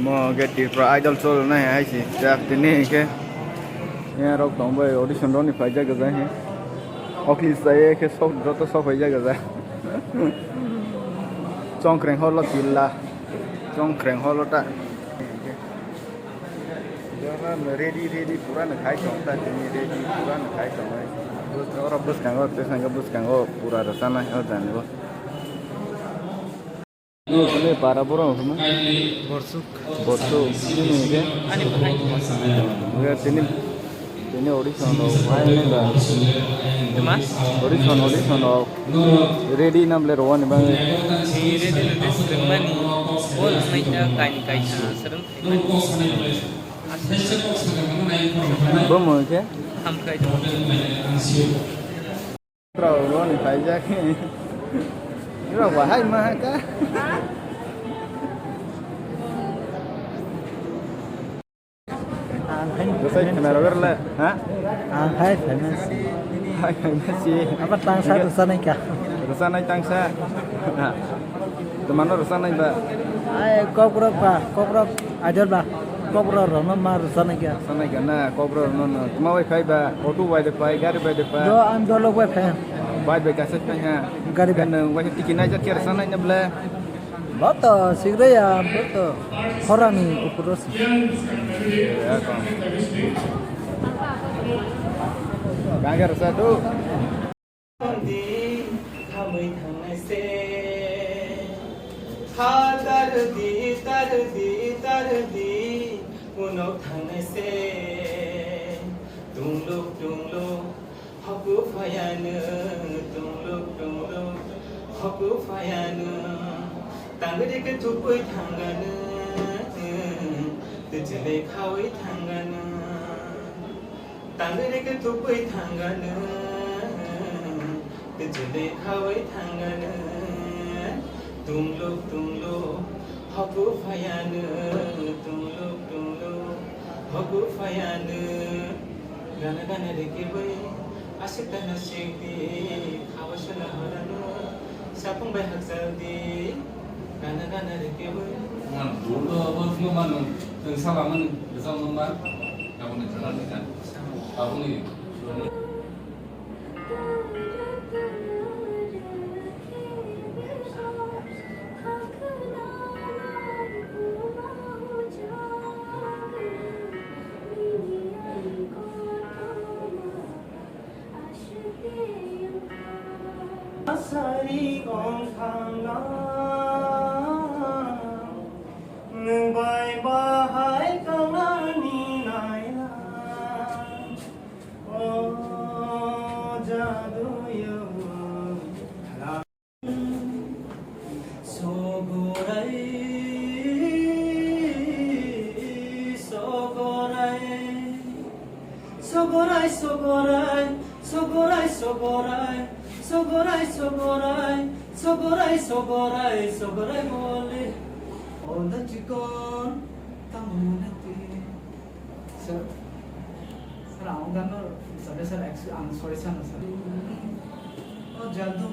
Mo get the pro idol soul na hai si jak tini ke ya rok tong bai audition ro ni phai ja ga za he okli sai ke sok joto sok phai ja ga za chong kreng holo tilla chong kreng holo ta jana ready pura na khai chong ta tini ready pura na khai chong hai bus ora bus kango te sanga bus kango pura rasana ho jane bo no tene para pura ho ma Borsuk. tini ke Ani bahai ya tini audition lo phai ne ba Mas. audition lo ready nam le ro ni ba Ire de deskripsi mani. Bol naik kai serem. bo mo ke Ham kai. tro ro ni phai ja ke ro wa hai ma ka Saya kenal orang ha? Hai famous. Hai masih. Apa tangsa rusa naik kah? Rusan naik tangsa. Nah, teman rusan naik ba. Ai koprok ajal ba. Koprok rono ma rusa naik kah? Rusan naik na kobro non. Tuma wai kai ba. Auto wai de pai, gari wai de pai. Do am do log web fan. Bai be kaset nya. Gari Kan wai tikin aja kira rusan naik nyabla. Boto sigre ya boto. Horani upros. Ya kan. Gangga rusan tu. Unok thang se tungluk haku phayane tungluk haku phayane tangre ke thupui thangane tujle khawai thangane tangre ke thupui thangane tujle khawai thangane tungluk haku phayane tungluk haku phayane gana deke bai asik tan sikdi khawasala harano sapung bai haksaldi gana deke bai man dulu apa semua mana salah mana besar mana kamu ni jalan ni kan kamu ni Sari gong thang na nung bai bahai kang na ni nai na oh jadu yo Sogorai bole onda chikon tamunati Sir आऊंगा ना sir actually I am sorry sir oh jadu